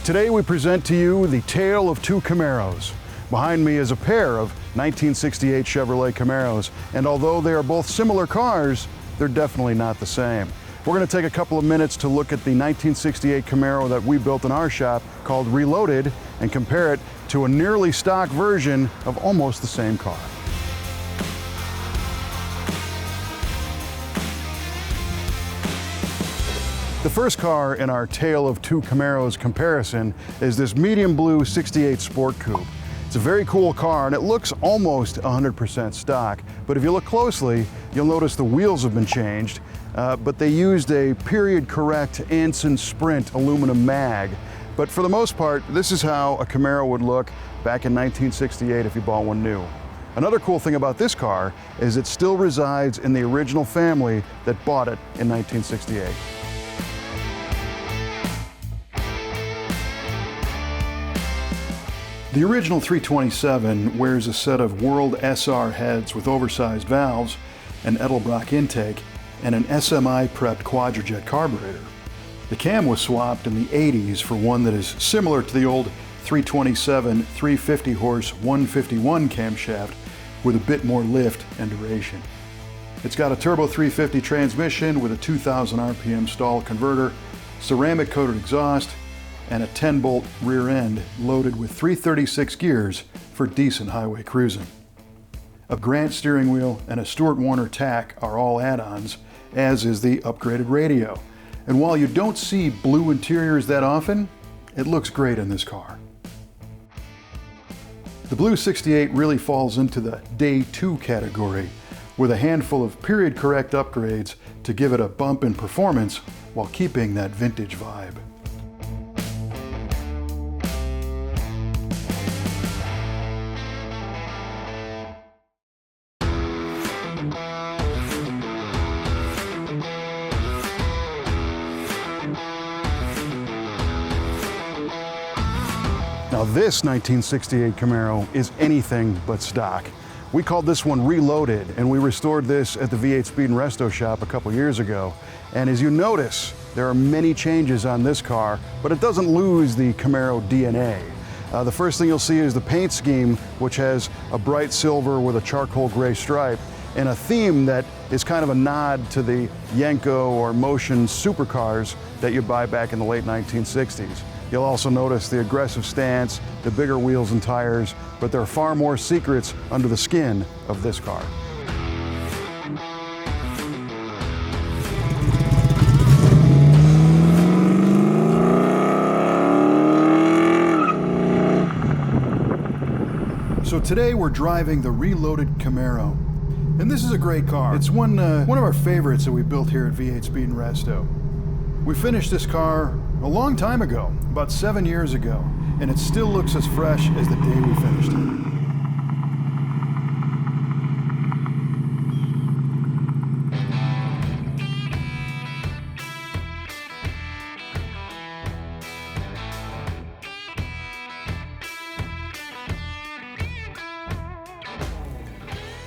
Today we present to you the tale of two Camaros. Behind me is a pair of 1968 Chevrolet Camaros, and although they are both similar cars, they're definitely not the same. We're going to take a couple of minutes to look at the 1968 Camaro that we built in our shop called Reloaded and compare it to a nearly stock version of almost the same car. The first car in our Tale of Two Camaros comparison is this medium blue 68 Sport Coupe. It's a very cool car and it looks almost 100% stock, but if you look closely, you'll notice the wheels have been changed, but they used a period correct Ansen Sprint aluminum mag. But for the most part, this is how a Camaro would look back in 1968 if you bought one new. Another cool thing about this car is it still resides in the original family that bought it in 1968. The original 327 wears a set of World SR heads with oversized valves, an Edelbrock intake, and an SMI prepped quadrajet carburetor. The cam was swapped in the 80s for one that is similar to the old 327 350 horse 151 camshaft with a bit more lift and duration. It's got a turbo 350 transmission with a 2000 RPM stall converter, ceramic coated exhaust, and a 10-bolt rear end loaded with 336 gears for decent highway cruising. A Grant steering wheel and a Stewart Warner tack are all add-ons, as is the upgraded radio. And while you don't see blue interiors that often, it looks great in this car. The blue 68 really falls into the Day 2 category, with a handful of period correct upgrades to give it a bump in performance while keeping that vintage vibe. Now this 1968 Camaro is anything but stock. We called this one Reloaded, and we restored this at the V8 Speed and Resto shop a couple years ago. And as you notice, there are many changes on this car, but it doesn't lose the Camaro DNA. The first thing you'll see is the paint scheme, which has a bright silver with a charcoal gray stripe, and a theme that is kind of a nod to the Yenko or Motion supercars that you buy back in the late 1960s. You'll also notice the aggressive stance, the bigger wheels and tires, but there are far more secrets under the skin of this car. So today we're driving the Reloaded Camaro. And this is a great car. It's one of our favorites that we built here at V8 Speed and Resto. We finished this car a long time ago, about 7 years ago, and it still looks as fresh as the day we finished it.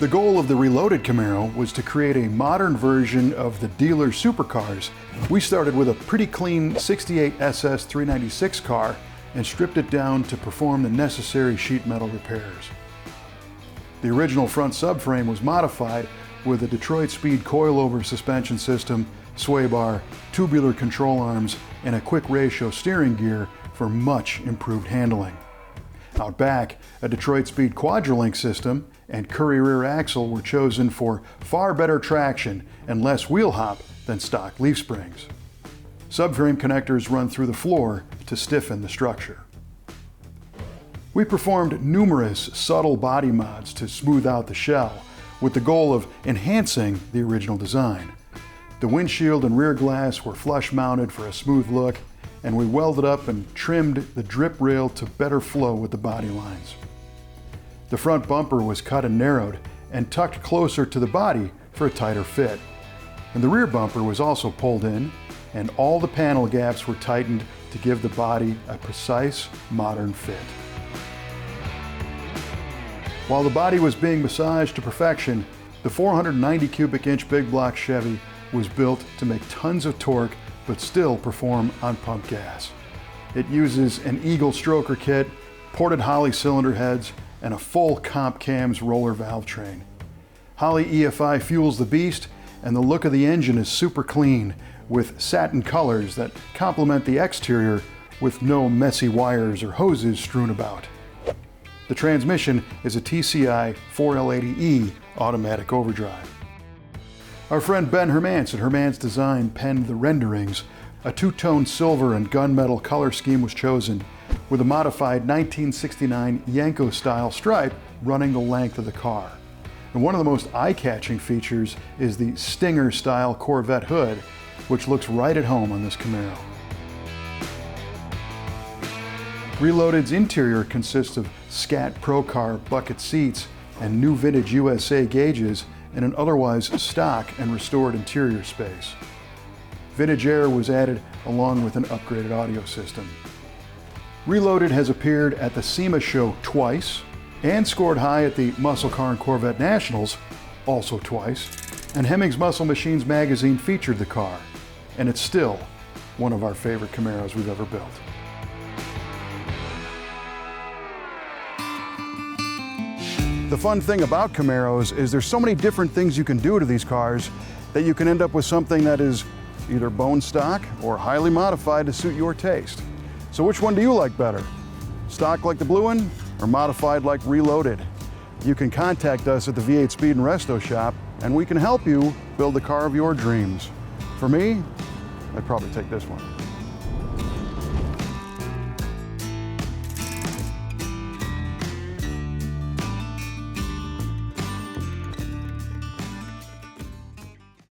The goal of the Reloaded Camaro was to create a modern version of the dealer supercars. We started with a pretty clean 68 SS 396 car and stripped it down to perform the necessary sheet metal repairs. The original front subframe was modified with a Detroit Speed coilover suspension system, sway bar, tubular control arms, and a quick ratio steering gear for much improved handling. Out back, a Detroit Speed Quadralink system and Curry rear axle were chosen for far better traction and less wheel hop than stock leaf springs. Subframe connectors run through the floor to stiffen the structure. We performed numerous subtle body mods to smooth out the shell, with the goal of enhancing the original design. The windshield and rear glass were flush mounted for a smooth look, and we welded up and trimmed the drip rail to better flow with the body lines. The front bumper was cut and narrowed and tucked closer to the body for a tighter fit. And the rear bumper was also pulled in, and all the panel gaps were tightened to give the body a precise, modern fit. While the body was being massaged to perfection, the 490 cubic inch big block Chevy was built to make tons of torque but still perform on pump gas. It uses an Eagle stroker kit, ported Holley cylinder heads, and a full comp cams roller valve train. Holley EFI fuels the beast, and the look of the engine is super clean, with satin colors that complement the exterior with no messy wires or hoses strewn about. The transmission is a TCI 4L80E automatic overdrive. Our friend Ben Hermance at Hermance Design penned the renderings. A two-tone silver and gunmetal color scheme was chosen, with a modified 1969 Yenko-style stripe running the length of the car. And one of the most eye-catching features is the Stinger-style Corvette hood, which looks right at home on this Camaro. Reloaded's interior consists of Scat Pro Car bucket seats and new vintage USA gauges in an otherwise stock and restored interior space. Vintage air was added along with an upgraded audio system. Reloaded has appeared at the SEMA show twice and scored high at the Muscle Car and Corvette Nationals, also twice, and Hemmings Muscle Machines magazine featured the car, and it's still one of our favorite Camaros we've ever built. The fun thing about Camaros is there's so many different things you can do to these cars that you can end up with something that is either bone stock or highly modified to suit your taste. So which one do you like better? Stock like the blue one or modified like Reloaded? You can contact us at the V8 Speed and Resto shop and we can help you build the car of your dreams. For me, I'd probably take this one.